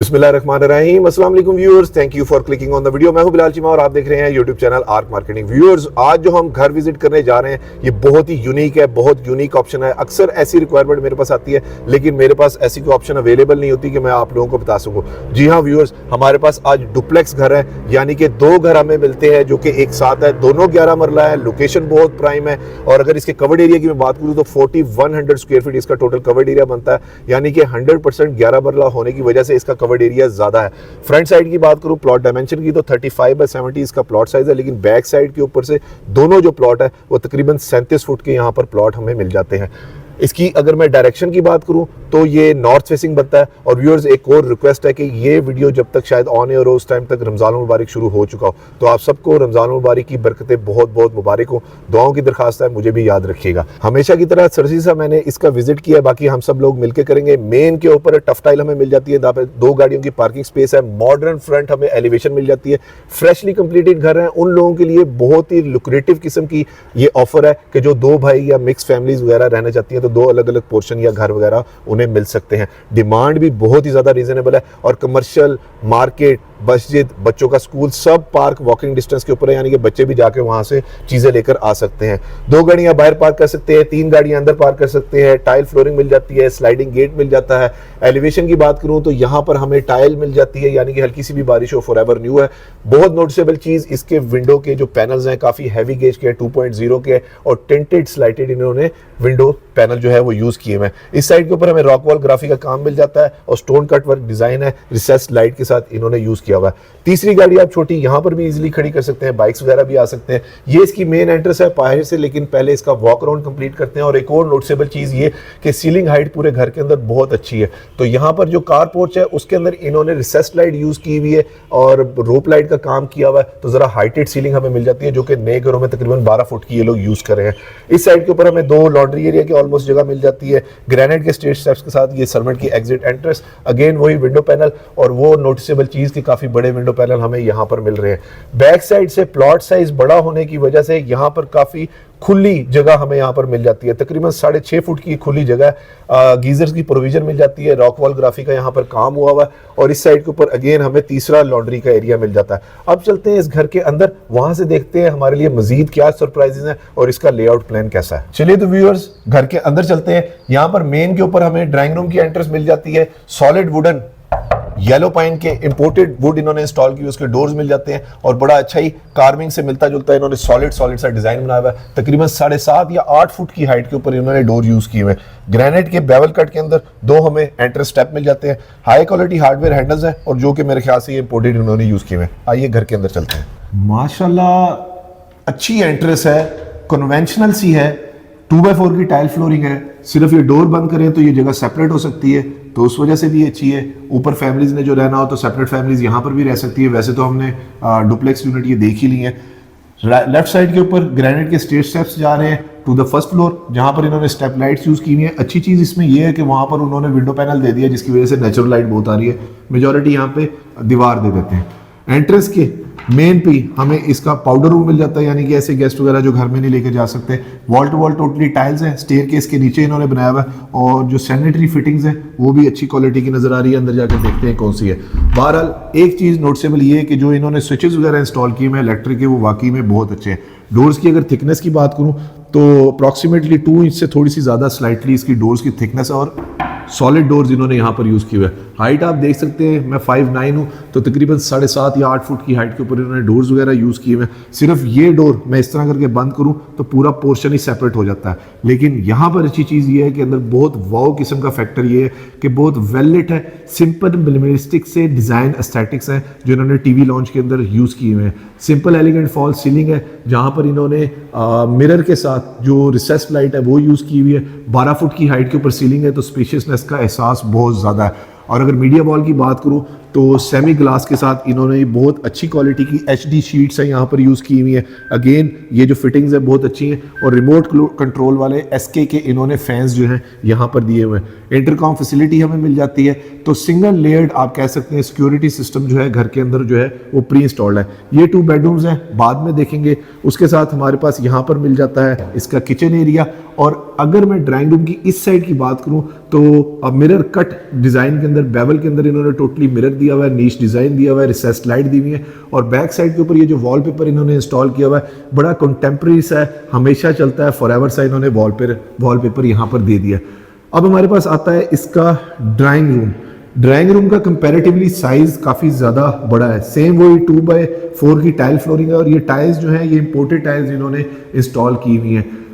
बिस्मिल्लाहिर्रहमानिर्रहीम, अस्सलाम वालेकुम viewers, thank you for clicking on the video. मैं हूं बिलाल चीमा और आप देख रहे हैं YouTube channel arc marketing. Viewers, आज जो हम घर विजिट करने जा रहे हैं ये बहुत ही यूनिक है, बहुत यूनिक ऑप्शन है। अक्सर ऐसी रिक्वायरमेंट मेरे पास आती है लेकिन मेरे पास ऐसी कोई ऑप्शन अवेलेबल नहीं होती कि मैं आप लोगों को बता सकूं। जी हाँ व्यूअर्स, हमारे पास आज डुप्लेक्स घर है, यानी कि दो घर हमें मिलते हैं जो कि एक साथ है। दोनों 11 मरला है, लोकेशन बहुत प्राइम है और अगर इसके कवर्ड एरिया की मैं बात करूँ तो 4100 स्क्वायर फीट इसका टोटल कवर्ड एरिया बनता है, यानी कि 100% 11 मरला होने की वजह से इसका कवर्ड एरिया ज्यादा है। फ्रंट साइड की बात करूं प्लॉट डायमेंशन की तो 35/70 इसका प्लॉट साइज है, लेकिन बैक साइड के ऊपर से दोनों जो प्लॉट है वो तकरीबन 37 फुट के यहाँ पर प्लॉट हमें मिल जाते हैं। इसकी अगर मैं डायरेक्शन की बात करूं तो ये नॉर्थ फेसिंग बनता है। और व्यूअर्स, एक और रिक्वेस्ट है कि ये वीडियो जब तक शायद ऑन एयर हो उस टाइम तक रमजान मुबारक शुरू हो चुका हो, तो आप सबको रमजान मुबारक की बरकतें बहुत बहुत मुबारक हो। दुआओं की दरखास्त है, मुझे भी याद रखिएगा। हमेशा की तरह सरसी सा मैंने इसका विजिट किया, बाकी हम सब लोग मिलकर करेंगे। मेन के ऊपर टफ टाइल हमें मिल जाती है, दो गाड़ियों की पार्किंग स्पेस है, मॉडर्न फ्रंट हमें एलिवेशन मिल जाती है। फ्रेशली कंप्लीटेड घर है, उन लोगों के लिए बहुत ही लुक्रेटिव किस्म की ये ऑफर है कि जो दो भाई या मिक्स फैमिलीज वगैरह रहना चाहती हैं तो दो अलग अलग पोर्शन या घर वगैरह उन्हें मिल सकते हैं। डिमांड भी बहुत ही ज्यादा रीजनेबल है और कमर्शियल, मार्केट, मस्जिद, बच्चों का स्कूल सब पार्क वॉकिंग डिस्टेंस के ऊपर है, यानी कि बच्चे भी जाके वहां से चीजें लेकर आ सकते हैं। दो गाड़ियां बाहर पार्क कर सकते हैं, तीन गाड़ियां अंदर पार्क कर सकते हैं। टाइल फ्लोरिंग मिल जाती है, स्लाइडिंग गेट मिल जाता है। एलिवेशन की बात करूं तो यहां पर हमें टाइल मिल जाती है, यानी कि हल्की सी भी बारिश हो फॉरएवर न्यू है। बहुत नोटिसेबल चीज, इसके विंडो के जो पैनल्स हैं काफी हैवी गेज के 2.0 के और टिंटेड स्लाइटेड इन्होंने विंडो पैनल जो है वो यूज किए हुए हैं। इस साइड के ऊपर हमें रॉक वॉल ग्राफी का काम मिल जाता है और स्टोन कट वर्क डिजाइन है, रिसेस लाइट के साथ इन्होंने यूज किया हुआ है। तीसरी गाड़ी आप छोटी यहां पर भी इजीली खड़ी कर सकते हैं, बाइक्स वगैरह भी आ सकते हैं। ये इसकी मेन एंट्रेंस है बाहर से, लेकिन पहले इसका वॉक अराउंड कंप्लीट करते हैं। और एक और नोटिसेबल चीज ये कि सीलिंग हाइट पूरे घर के अंदर बहुत अच्छी है। तो यहाँ पर जो कार पोर्च है उसके अंदर इन्होंने रिसेस लाइट यूज की हुई है और रोप लाइट का काम किया हुआ है, तो जरा हाइटेड सीलिंग हमें मिल जाती है जो कि नए घरों में तकरीबन 12 फुट की ये लोग यूज कर रहे हैं। इस साइड के ऊपर हमें दो लॉन्ड्री एरिया की ऑलमोस्ट जगह मिल जाती है, ग्रेनाइट के स्टेज स्टेप्स के साथ। ये सर्वेंट की एग्जिट एंट्रेंस, अगेन वही विंडो पैनल और वो नोटिसेबल चीज कि काफी बड़े विंडो पैनल हमें यहाँ पर मिल रहे हैं। बैक साइड से प्लॉट साइज बड़ा होने की वजह से यहाँ पर काफी खुली जगह हमें यहाँ पर मिल जाती है, तकरीबन 6.5 फुट की खुली जगह। गीजर्स की प्रोविजन मिल जाती है, रॉक वॉल ग्राफी का यहाँ पर काम हुआ हुआ है और इस साइड के ऊपर अगेन हमें तीसरा लॉन्ड्री का एरिया मिल जाता है। अब चलते हैं इस घर के अंदर, वहां से देखते हैं हमारे लिए मजीद क्या सरप्राइजेस हैं और इसका लेआउट प्लान कैसा है। चलिए तो व्यूअर्स, घर के अंदर चलते हैं। यहाँ पर मेन के ऊपर हमें ड्राइंग रूम की एंट्रेंस मिल जाती है। सॉलिड वुडन येलो पाइन के इंपोर्टेड वुड इन्होंने इंस्टॉल की, उसके डोर्स मिल जाते हैं और बड़ा अच्छा ही कार्विंग से मिलता जुलता है। इन्होंने सॉलिड सा डिजाइन बनाया हुआ है, तकरीबन 7.5 या 8 फुट की हाइट के ऊपर इन्होंने डोर यूज किए हुए हैं। ग्रेनाइट के बेवल कट के अंदर दो हमें एंट्रेंस स्टेप मिल जाते हैं। हाई क्वालिटी हार्डवेयर हैंडल्स हैं और जो कि मेरे ख्याल से ये इंपोर्टेड इन्होंने यूज किए हुए हैं। आइए घर के अंदर चलते हैं। माशाल्लाह अच्छी एंट्रेंस है, कन्वेंशनल सी है, 2x4 की टाइल फ्लोरिंग है। सिर्फ ये डोर बंद करें तो ये जगह सेपरेट हो सकती है, तो उस वजह से भी अच्छी है। ऊपर फैमिलीज ने जो रहना हो तो सेपरेट फैमिलीज यहाँ पर भी रह सकती है। वैसे तो हमने डुप्लेक्स यूनिट ये देख ही ली है। लेफ्ट साइड के ऊपर ग्रेनाइट के स्टेज स्टेप्स जा रहे हैं टू द फर्स्ट फ्लोर, जहां पर इन्होंने स्टेप लाइट्स यूज की हुई है। अच्छी चीज इसमें यह है कि वहां पर उन्होंने विंडो पैनल दे दिया जिसकी वजह से नेचुरल लाइट बहुत आ रही है। मेजोरिटी यहाँ पे दीवार दे देते हैं। एंट्रेंस के मेन पे हमें इसका पाउडर रूम मिल जाता है, यानी कि ऐसे गेस्ट वगैरह जो घर में नहीं लेके जा सकते। Wall to wall totally tiles हैं, स्टेयरकेस के नीचे इन्होंने बनाया हुआ है और जो सैनिटरी फिटिंग्स हैं वो भी अच्छी क्वालिटी की नजर आ रही है। अंदर जाकर देखते हैं कौन सी है। बहरहाल एक चीज नोटिसेबल ये है कि जो इन्होंने स्विचेस वगैरह इंस्टॉल किए हैं इलेक्ट्रिक के, वो वाकई में बहुत अच्छे हैं। डोर्स की अगर थिकनेस की बात करूं तो अप्रॉक्सीमेटली 2 इंच से थोड़ी सी ज्यादा स्लाइटली इसकी डोर्स की थिकनेस है और सॉलिड डोर्स इन्होंने यहाँ पर यूज किए हुए हैं। हाइट आप देख सकते हैं, मैं 5'9" हूँ तो तकरीबन 7.5 या 8 फुट की हाइट के ऊपर इन्होंने डोर्स वगैरह यूज किए हुए हैं। सिर्फ ये डोर मैं इस तरह करके बंद करूँ तो पूरा पोर्शन ही सेपरेट हो जाता है। लेकिन यहाँ पर अच्छी चीज ये है कि अंदर बहुत वाव किस्म का फैक्टर ये है कि बहुत वेल लिट है, सिंपल मिनिमलिस्टिक से डिजाइन एस्थेटिक्स हैं जो इन्होंने टीवी लॉन्च के अंदर यूज किए हुए हैं। सिंपल एलिगेंट फॉल सीलिंग है जहाँ पर इन्होंने मिरर के साथ जो रिसेस लाइट है वो यूज की हुई है। 12 फुट की हाइट के ऊपर सीलिंग है तो स्पेशियसनेस का एहसास बहुत ज्यादा है। और अगर मीडिया वॉल की बात करूं तो सेमी ग्लास के साथ इन्होंने बहुत अच्छी क्वालिटी की HD शीट्स हैं यहाँ पर यूज़ की हुई हैं। अगेन ये जो फिटिंग्स है बहुत अच्छी हैं और रिमोट कंट्रोल वाले SK के इन्होंने फैंस जो हैं यहाँ पर दिए हुए हैं। इंटरकॉम फैसिलिटी हमें मिल जाती है। तो सिंगल लेयर्ड आप कह सकते हैं सिक्योरिटी सिस्टम जो है घर के अंदर जो है वो प्री इंस्टॉल्ड है। ये 2 बेडरूम्स हैं, बाद में देखेंगे। उसके साथ हमारे पास यहाँ पर मिल जाता है इसका किचन एरिया। और अगर मैं ड्राइंग रूम की इस साइड की बात करूं तो मिरर कट डिज़ाइन के अंदर, बेवल के अंदर इन्होंने टोटली मिरर दिया हुआ है, नीच डिज़ाइन दिया हुआ है, रिसेस लाइट दी हुई है और बैक साइड के ऊपर ये जो वॉलपेपर इन्होंने इंस्टॉल किया हुआ है बड़ा कंटेम्प्रेरी सा है, हमेशा चलता है, फॉरएवर सा इन्होंने वॉलपेपर यहाँ पर दे दिया। अब हमारे पास आता है इसका ड्राइंग रूम। ड्राइंग रूम का कंपैरेटिवली साइज काफ़ी ज़्यादा बड़ा है। सेम वही 2x4 की टाइल फ्लोरिंग है और ये टाइल्स जो है ये इंपोर्टेड टाइल्स इन्होंने इंस्टॉल की हुई हैं।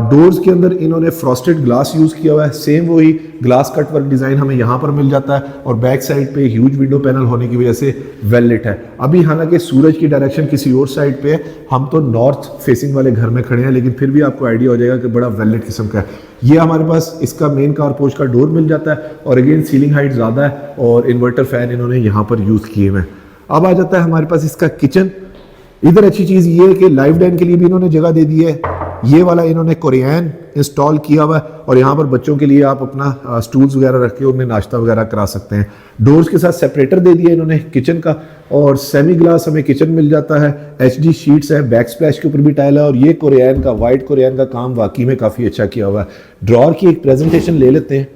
डोर्स के अंदर इन्होंने फ्रॉस्टेड ग्लास यूज़ किया हुआ है। सेम वही ग्लास कट वर्क डिज़ाइन हमें यहाँ पर मिल जाता है और बैक साइड पे ह्यूज विंडो पैनल होने की वजह से वेल लिट है। अभी हालांकि सूरज की डायरेक्शन किसी और साइड पे है, हम तो नॉर्थ फेसिंग वाले घर में खड़े हैं, लेकिन फिर भी आपको आइडिया हो जाएगा कि बड़ा वेल लिट किस्म का है। ये हमारे पास इसका मेन कारपोर्च का डोर मिल जाता है और अगेन सीलिंग हाइट ज़्यादा है और इन्वर्टर फैन इन्होंने यहाँ पर यूज़ किए हुए हैं। अब आ जाता है हमारे पास इसका किचन। इधर अच्छी चीज़ ये है कि लाइव डाइन के लिए भी इन्होंने जगह दे दी है। ये वाला इन्होंने कोरियन इंस्टॉल किया हुआ है और यहाँ पर बच्चों के लिए आप अपना स्टूल्स वगैरह रख के उन्हें नाश्ता वगैरह करा सकते हैं। डोर्स के साथ सेपरेटर दे दिया इन्होंने किचन का और सेमी ग्लास हमें किचन मिल जाता है। HD शीट्स है, बैक स्प्लैश के ऊपर भी टाइल है और ये कोरियन का, वाइट कोरियन का काम वाकई में काफ़ी अच्छा किया हुआ है। ड्रॉर की एक प्रेजेंटेशन ले लेते हैं।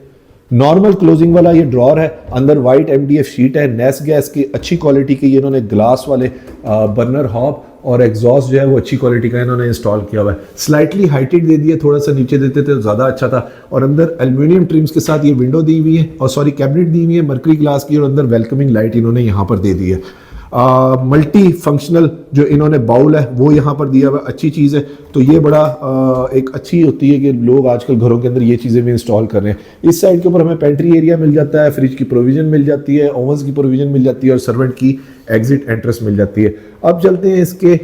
नॉर्मल क्लोजिंग वाला ये ड्रॉर है, अंदर वाइट MDF शीट है, नेस गैस की अच्छी क्वालिटी की ये इन्होंने ग्लास वाले बर्नर हॉब और एग्जॉस्ट जो है वो अच्छी क्वालिटी का इन्होंने इंस्टॉल किया हुआ है। स्लाइटली हाइटेड दे दिए, थोड़ा सा नीचे देते थे तो ज़्यादा अच्छा था। और अंदर एल्यूमिनियम ट्रिम्स के साथ ये विंडो दी हुई है और सॉरी कैबिनेट दी हुई है मर्करी ग्लास की और अंदर वेलकमिंग लाइट इन्होंने यहाँ पर दे दी है। मल्टी फंक्शनल जो इन्होंने बाउल है वो यहाँ पर दिया हुआ, अच्छी चीज़ है। तो ये बड़ा एक अच्छी होती है कि लोग आजकल घरों के अंदर ये चीज़ें भी इंस्टॉल कर रहे हैं। इस साइड के ऊपर हमें पेंट्री एरिया मिल जाता है, फ्रिज की प्रोविजन मिल जाती है, ओवंस की प्रोविजन मिल जाती है और सर्वेंट की एग्जिट एंट्रेंस मिल जाती है। अब चलते हैं इसके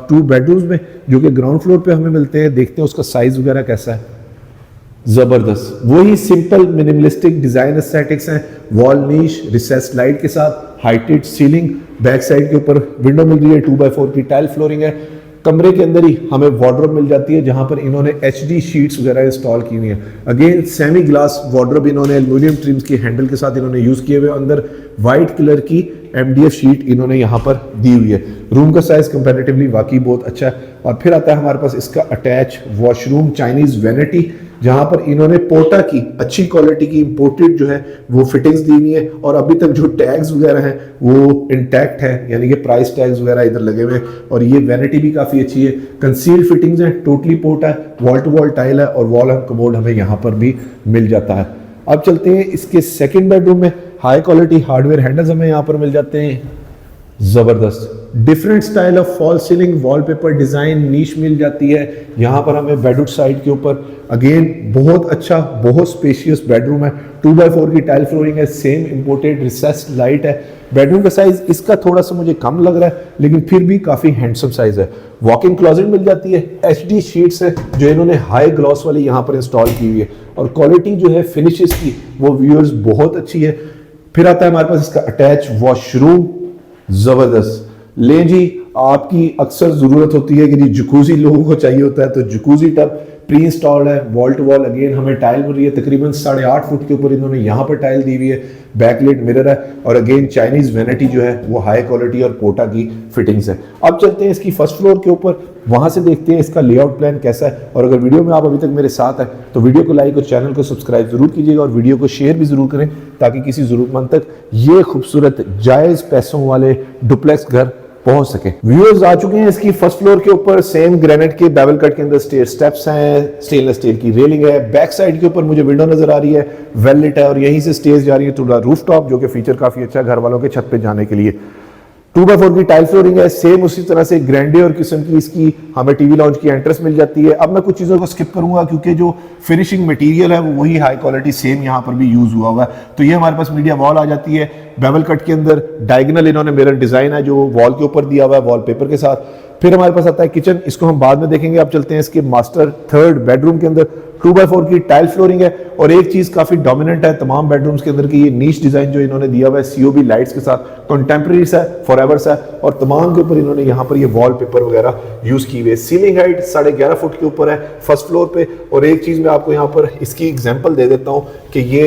2 बेडरूम्स में जो कि ग्राउंड फ्लोर पे हमें मिलते हैं, देखते हैं उसका साइज वगैरह कैसा है। जबरदस्त, वही सिंपल मिनिमलिस्टिक डिजाइन एस्थेटिक्स हैं। वॉल नीश, रिसेस लाइट के साथ, हाइटेड सीलिंग, बैक साइड के ऊपर विंडो मिल रही है, 2x4 की टाइल फ्लोरिंग है। कमरे के अंदर ही हमें वार्डरोब मिल जाती है जहां पर इन्होंने HD शीट्स वगैरह इंस्टॉल की हुई है। अगेन सेमी ग्लास वार्डरोब इन्होंने एल्यूमिनियम ट्रिम्स की हैंडल के साथ इन्होंने यूज किए हुए, अंदर वाइट कलर की MDF शीट इन्होंने यहाँ पर दी हुई है। रूम का साइज कंपैरेटिवली वाकई बहुत अच्छा है। और फिर आता है हमारे पास इसका अटैच वॉशरूम, चाइनीज वैनिटी, जहां पर इन्होंने पोटा की अच्छी क्वालिटी की इंपोर्टेड जो है वो फिटिंग्स दी हुई है और अभी तक जो टैग्स वगैरह हैं वो इंटैक्ट है, यानी कि प्राइस टैग्स वगैरह इधर लगे हुए हैं। और ये वैनिटी भी काफ़ी अच्छी है, कंसील्ड फिटिंग्स हैं, टोटली पोटा है, वॉल टू वॉल टाइल है और वॉल कमोड हमें यहाँ पर भी मिल जाता है। अब चलते हैं इसके सेकेंड बेडरूम में। हाई क्वालिटी हार्डवेयर हैंडल्स हमें यहाँ पर मिल जाते हैं। जबरदस्त different style of false ceiling, wallpaper design, niche मिल जाती है। यहाँ पर हमें बेडरूम साइड के ऊपर अगेन बहुत अच्छा, बहुत स्पेशियस बेडरूम है। 2x4 की टाइल फ्लोरिंग है, सेम इंपोर्टेड रिसेस लाइट है। बेडरूम का साइज इसका थोड़ा सा मुझे कम लग रहा है लेकिन फिर भी काफी हैंडसम साइज है। वॉक इन क्लोजेट मिल जाती है, HD शीट्स है जो इन्होंने हाई ग्लॉस वाली यहाँ पर इंस्टॉल की हुई है और क्वालिटी जो है फिनिशेस की वो व्यूअर्स बहुत अच्छी है। फिर आता है हमारे पास इसका अटैच वॉशरूम। जबरदस्त ले जी, आपकी अक्सर जरूरत होती है कि जी जकूजी लोगों को चाहिए होता है, तो जकूजी टब प्री इंस्टॉल्ड है, वॉल टू वॉल अगेन हमें टाइल मिल रही है। तकरीबन 8.5 फुट के ऊपर इन्होंने यहाँ पर टाइल दी हुई है, बैकलाइट मिरर है और अगेन चाइनीज वैनिटी जो है वो हाई क्वालिटी और पोटा की फिटिंग्स है। अब चलते हैं इसकी फर्स्ट फ्लोर के ऊपर, वहां से देखते हैं इसका लेआउट प्लान कैसा है। और अगर वीडियो में आप अभी तक मेरे साथ हैं तो वीडियो को लाइक और चैनल को सब्सक्राइब जरूर कीजिएगा और वीडियो को शेयर भी जरूर करें ताकि किसी जरूरतमंद तक ये खूबसूरत जायज पैसों वाले डुप्लेक्स घर पहुंच सके। व्यूअर्स आ चुके हैं इसकी फर्स्ट फ्लोर के ऊपर। सेम ग्रेनाइट के बेवल कट के अंदर स्टेयर स्टेप्स हैं, स्टेनलेस स्टील की रेलिंग है। बैक साइड के ऊपर मुझे विंडो नजर आ रही है, वेल लिट है और यहीं से स्टेज जा रही है टू रूफ टॉप, जो कि फीचर काफी अच्छा है घर वालों के छत पे जाने के लिए। 2x4 की टाइल फ्लोरिंग है, सेम उसी तरह से ग्रैंडे और किस्म की इसकी हमें टीवी लॉन्च की एंट्रेंस मिल जाती है। अब मैं कुछ चीज़ों को स्किप करूंगा क्योंकि जो फिनिशिंग मटेरियल है वो वही हाई क्वालिटी सेम यहाँ पर भी यूज हुआ हुआ है। तो ये हमारे पास मीडिया वॉल आ जाती है, बेवल कट के अंदर डायगोनल इन्होंने मिरर डिजाइन है जो वॉल के ऊपर दिया हुआ है वॉलपेपर के साथ। फिर हमारे पास आता है किचन, इसको हम बाद में देखेंगे। अब चलते हैं इसके मास्टर थर्ड बेडरूम के अंदर। 2x4 की टाइल फ्लोरिंग है और एक चीज काफी डोमिनेंट है तमाम बेडरूम्स के अंदर की ये नीच डिजाइन जो इन्होंने दिया हुआ है सीओबी लाइट्स के साथ, कंटेम्प्रेरी है, फॉरएवर है और तमाम के ऊपर इन्होंने यहाँ पर ये वॉलपेपर वगैरह यूज की हुई है। सीलिंग हाइट 11.5 फुट के ऊपर है फर्स्ट फ्लोर पे। और एक चीज मैं आपको यहाँ पर इसकी एग्जाम्पल दे देता हूँ कि ये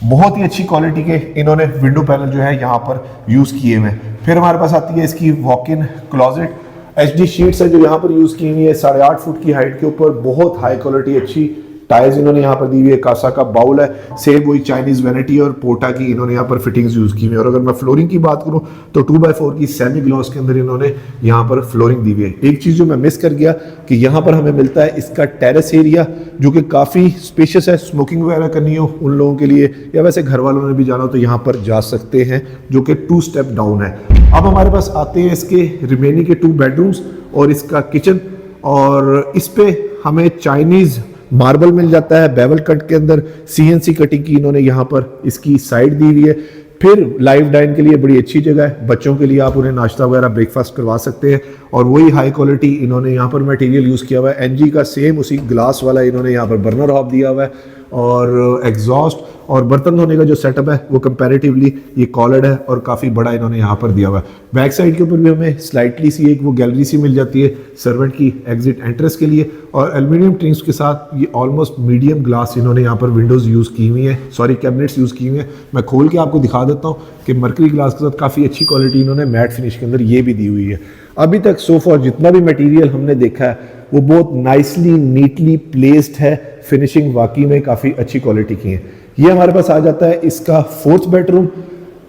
बहुत ही अच्छी क्वालिटी के इन्होंने विंडो पैनल जो है यहाँ पर यूज किए हुए हैं। फिर हमारे पास आती है इसकी walk in closet, HD sheets है जो यहाँ पर यूज की हुई है 8.5 फुट की हाइट के ऊपर, बहुत हाई क्वालिटी अच्छी टाइल्स इन्होंने यहाँ पर दी हुई है। कासा का बाउल है, सेम वही चाइनीज वैनिटी और पोटा की इन्होंने यहाँ पर फिटिंग्स यूज की हुई है। और अगर मैं फ्लोरिंग की बात करूँ तो 2x4 की सेमी ग्लॉस के अंदर इन्होंने यहाँ पर फ्लोरिंग दी हुई है। एक चीज जो मैं मिस कर गया कि यहाँ पर हमें मिलता है इसका टेरेस एरिया जो कि काफी स्पेशियस है, स्मोकिंग वगैरह करनी हो उन लोगों के लिए या वैसे घर वालों ने भी जाना हो तो यहाँ पर जा सकते हैं, जो कि 2 स्टेप डाउन है। अब हमारे पास आते हैं इसके रिमेनिंग के 2 बेडरूम्स और इसका किचन, और इस पे हमें चाइनीज मार्बल मिल जाता है बेवल कट के अंदर, सीएनसी कटिंग की इन्होंने यहाँ पर इसकी साइड दी हुई है। फिर लाइव डाइन के लिए बड़ी अच्छी जगह है, बच्चों के लिए आप उन्हें नाश्ता वगैरह ब्रेकफास्ट करवा सकते हैं। और वही हाई क्वालिटी इन्होंने यहाँ पर मटेरियल यूज़ किया हुआ है, एनजी का सेम उसी ग्लास वाला इन्होंने यहाँ पर बर्नर हॉब दिया हुआ है और एग्जॉस्ट और बर्तन धोने का जो सेटअप है वो कंपैरेटिवली ये कॉलर्ड है और काफ़ी बड़ा इन्होंने यहाँ पर दिया हुआ है। बैक साइड के ऊपर भी हमें स्लाइटली सी एक वो गैलरी सी मिल जाती है सर्वेंट की एग्जिट एंट्रेंस के लिए, और एल्यूमिनियम ट्रिम्स के साथ ये ऑलमोस्ट मीडियम ग्लास इन्होंने यहाँ पर विंडोज़ यूज़ की हुई है, सॉरी कैबिनेट्स यूज़ की हुई हैं। मैं खोल के आपको दिखा देता हूँ कि मरकरी ग्लास के साथ काफ़ी अच्छी क्वालिटी इन्होंने मैट फिनिश के अंदर ये भी दी हुई है। अभी तक सो फॉर जितना भी मटेरियल हमने देखा है वो बहुत नाइसली नीटली प्लेस्ड है, फिनिशिंग वाकई में काफ़ी अच्छी क्वालिटी की है। ये हमारे पास आ जाता है इसका 4th bedroom.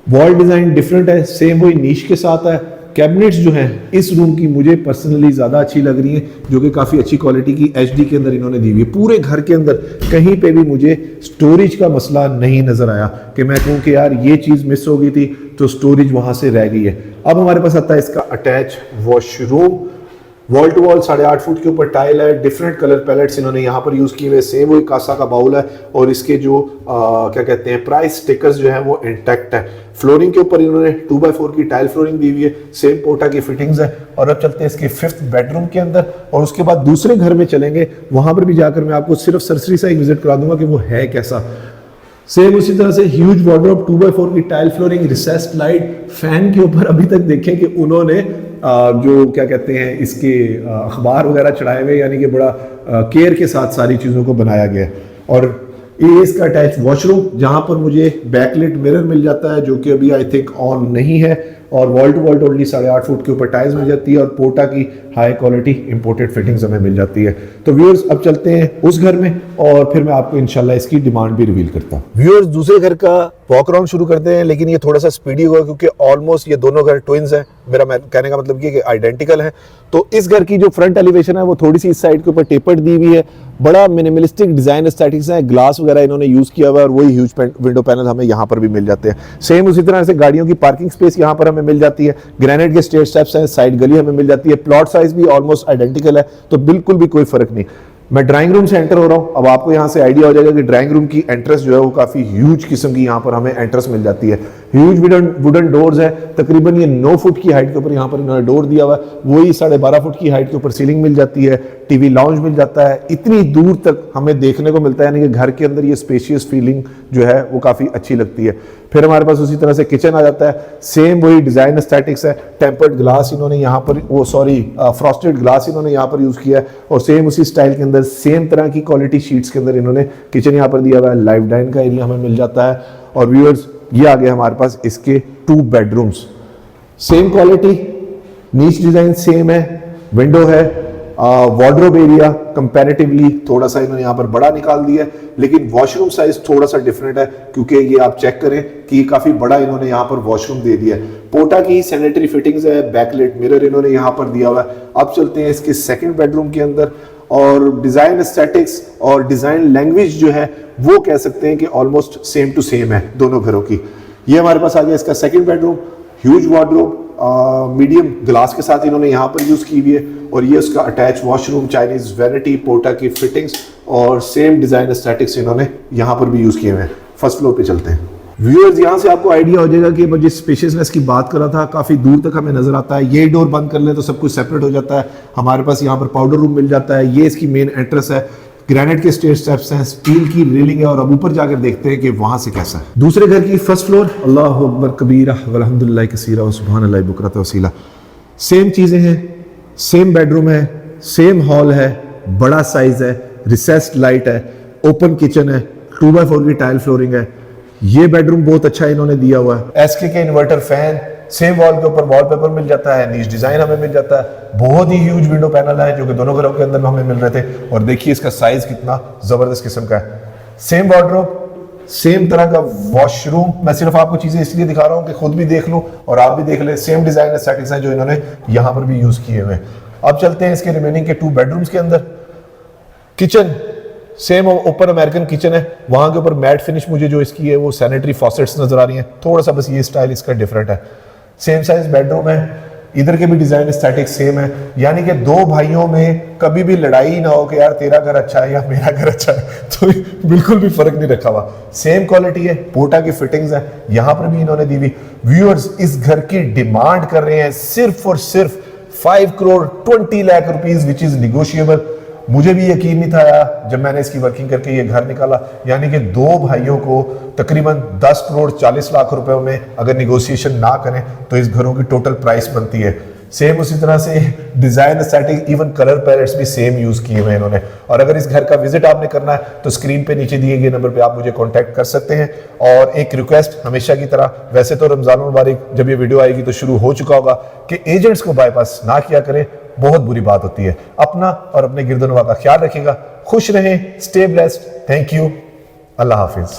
Wall design different है, सेम वही नीश के साथ है। कैबिनेट्स जो हैं इस रूम की मुझे पर्सनली ज़्यादा अच्छी लग रही हैं, जो कि काफ़ी अच्छी क्वालिटी की एचडी के अंदर इन्होंने दी हुई है। पूरे घर के अंदर कहीं पे भी मुझे स्टोरेज का मसला नहीं नज़र आया कि मैं कहूँ कि यार ये चीज़ मिस हो गई थी तो स्टोरेज वहाँ से रह गई है। अब हमारे पास आता है इसका attach washroom, wall to wall 8.5 foot के ऊपर टाइल है, डिफरेंट कलर पैलेट्स इन्होंने यहाँ पर यूज़ किए हुए, सेम वही कासा का बाउल है और इसके जो क्या कहते हैं प्राइस स्टिकर्स जो है वो इंटैक्ट है। फ्लोरिंग के ऊपर इन्होंने 2x4 की टाइल फ्लोरिंग दी हुई है, सेम पोटा की फिटिंग्स है। और अब चलते हैं इसके 5th बेडरूम के अंदर और उसके बाद दूसरे घर में चलेंगे, वहां पर भी जाकर मैं आपको सिर्फ सरसरी सा एक विजिट करा दूंगा कि वो है कैसा। सेम उसी तरह से ह्यूज वार्डरोब, 2x4 की tile flooring, richest light, fan के ऊपर अभी तक देखें कि उन्होंने जो क्या कहते हैं इसके अखबार वगैरह चढ़ाए हुए, यानी कि बड़ा केयर के साथ सारी चीज़ों को बनाया गया है। और ये इसका अटैच वॉशरूम जहाँ पर मुझे बैकलिट मिरर मिल जाता है, जो कि अभी आई थिंक ऑन नहीं है, और wall to wall totally 8.5 foot के ऊपर टाइल्स मिल जाती है और पोटा की हाई क्वालिटी इंपोर्टेड फिटिंग्स हमें मिल जाती है। तो व्यूअर्स अब चलते हैं उस घर में और फिर मैं आपको इंशाल्लाह इसकी डिमांड भी रिवील करता हूँ। व्यूअर्स दूसरे घर का वॉक अराउंड शुरू करते हैं, लेकिन ये थोड़ा सा स्पीडी होगा क्योंकि ऑलमोस्ट ये दोनों घर ट्विंस हैं। मेरा कहने का मतलब ये कि आइडेंटिकल है। तो इस घर की जो फ्रंट एलिवेशन है वो थोड़ी सी इस साइड के ऊपर टेपर्ड दी हुई है, बड़ा मिनिमलिस्टिक डिजाइन एस्थेटिक्स है, ग्लास वगैरह इन्होंने यूज किया हुआ है और वही ह्यूज विंडो पैनल हमें यहाँ पर भी मिल जाते हैं। सेम उसी तरह से गाड़ियों की पार्किंग स्पेस यहाँ पर हमें मिल जाती है, ग्रेनाइट के स्टेयर स्टेप्स हैं, साइड गली हमें मिल जाती है, प्लॉट साइज भी ऑलमोस्ट आइडेंटिकल है, तो बिल्कुल भी कोई फर्क नहीं। मैं ड्राइंग रूम से एंटर हो रहा हूँ। अब आपको यहाँ से आइडिया हो जाएगा कि ड्राइंग रूम की एंट्रेंस जो है वो काफी ह्यूज किस्म की यहाँ पर हमें एंट्रेंस मिल जाती है। ह्यूज वुडन डोर्स है, तकरीबन ये 9 फुट की हाइट के ऊपर यहाँ पर इन्होंने डोर दिया हुआ है, वही 12.5 फुट की हाइट के ऊपर सीलिंग मिल जाती है, टीवी लाउंज मिल जाता है, इतनी दूर तक हमें देखने को मिलता है, यानी कि घर के अंदर ये स्पेशियस फीलिंग जो है वो काफी अच्छी लगती है। फिर हमारे पास उसी तरह से किचन आ जाता है, सेम वही डिजाइन एस्थेटिक्स है, टेम्पर्ड ग्लास इन्होंने यहाँ पर फ्रॉस्टेड ग्लास इन्होंने यहाँ पर यूज किया है और सेम उसी स्टाइल के अंदर सेम तरह की क्वालिटी शीट्स के अंदर इन्होंने किचन यहाँ पर दिया हुआ है। लाइव डाइन का एरिया हमें मिल जाता है। और व्यूअर्स ये आ गए हमारे पास इसके 2 बेडरूम्स, सेम क्वालिटी, नीच डिजाइन सेम है, विंडो है, वार्डरोब एरिया कंपैरेटिवली थोड़ा सा इन्होंने यहाँ पर बड़ा निकाल दिया है, लेकिन वॉशरूम साइज थोड़ा सा डिफरेंट है क्योंकि ये आप चेक करें कि काफी बड़ा इन्होंने यहाँ पर वॉशरूम दे दिया है। पोटा की सैनिटरी फिटिंग्स है, बैकलाइट मिरर इन्होंने यहाँ पर दिया हुआ है। अब चलते हैं इसके 2nd बेडरूम के अंदर और डिजाइन एस्थेटिक्स और डिजाइन लैंग्वेज जो है वो कह सकते हैं कि ऑलमोस्ट सेम टू सेम है दोनों घरों की। ये हमारे पास आ गया इसका 2nd bedroom, huge wardrobe, medium glass के साथ इन्होंने यहाँ पर यूज की हुई है और ये उसका अटैच वॉशरूम, चाइनीज वैनिटी, पोटा की फिटिंग्स और सेम डिजाइन एस्थेटिक्स इन्होंने यहाँ पर भी यूज किए हुए हैं। फर्स्ट फ्लोर पे चलते हैं। व्यूअर्स यहाँ से आपको आइडिया हो जाएगा कि मैं जिस स्पेशियसनेस की बात कर रहा था काफ़ी दूर तक हमें नजर आता है। ये डोर बंद कर ले तो सब कुछ सेपरेट हो जाता है। हमारे पास यहाँ पर पाउडर रूम मिल जाता है। ये इसकी मेन एंट्रेंस है, ग्रेनाइट के स्टेयर स्टेप्स हैं, स्टील की रेलिंग है। और अब ऊपर जाकर देखते हैं कि वहां से कैसा है। दूसरे घर की फर्स्ट फ्लोर, अल्लाह अकबर कबीरा वल्हम्दुलिल्लाह कसीरा व सुभान अल्लाह बुकरत वसीला। सेम चीजें हैं, सेम बेडरूम है, सेम हॉल है, बड़ा साइज है, रिसेस्ड लाइट है, ओपन किचन है, 2x4 की टाइल फ्लोरिंग है। ये बेडरूम बहुत अच्छा इन्होंने दिया हुआ है। एसके के इन्वर्टर फैन, सेम वॉल के ऊपर वॉलपेपर मिल जाता है, नीच डिजाइन हमें मिल जाता है। बहुत ही ह्यूज विंडो पैनल है जो कि दोनों घरों के अंदर हमें मिल रहे थे। और देखिए इसका साइज कितना जबरदस्त किस्म का है। सेम वार्डरोब, सेम तरह का वॉशरूम। मैं सिर्फ आपको चीजें इसलिए दिखा रहा हूँ कि खुद भी देख लो और आप भी देख ले। सेम डिजाइन एस्थेटिक्स हैं जो इन्होंने यहाँ पर भी यूज किए हुए हैं। अब चलते हैं इसके रिमेनिंग के 2 बेडरूम्स के अंदर। Kitchen same open American kitchen है। वहां के ऊपर मैट फिनिश मुझे जो इसकी है वो सैनिटरी फॉसेट्स नजर आ रही हैं। थोड़ा सा बस ये स्टाइल इसका डिफरेंट है। सेम साइज बेडरूम है। इधर के भी डिजाइन एस्थेटिक सेम है। यानी कि 2 भाइयों में कभी भी लड़ाई ना हो कि यार तेरा घर अच्छा है या मेरा घर अच्छा है, तो बिल्कुल भी फर्क नहीं रखा हुआ। सेम क्वालिटी है, पोटा की फिटिंग्स है यहां पर भी इन्होंने दी हुई। व्यूअर्स इस घर की डिमांड कर रहे हैं सिर्फ और सिर्फ 5 crore 20 lakh rupees, which is negotiable. मुझे भी यकीन नहीं था जब मैंने इसकी वर्किंग करके ये घर निकाला। यानी कि 2 भाइयों को तकरीबन 10 करोड़ 40 लाख रुपए में अगर निगोशिएशन ना करें तो इस घरों की टोटल प्राइस बनती है। सेम उसी तरह से design aesthetic, even colour pallets भी सेम यूज किए हुए हैं इन्होंने। और अगर इस घर का विजिट आपने करना है तो स्क्रीन पे नीचे दिए गए नंबर पे आप मुझे कांटेक्ट कर सकते हैं। और एक रिक्वेस्ट हमेशा की तरह, वैसे तो रमजान मुबारक जब ये वीडियो आएगी तो शुरू हो चुका होगा, कि एजेंट्स को बाईपास ना किया करें, बहुत बुरी बात होती है। अपना और अपने गिरदनवा का ख्याल रखिएगा। खुश रहें, stay blessed. Thank you, Allah Hafiz.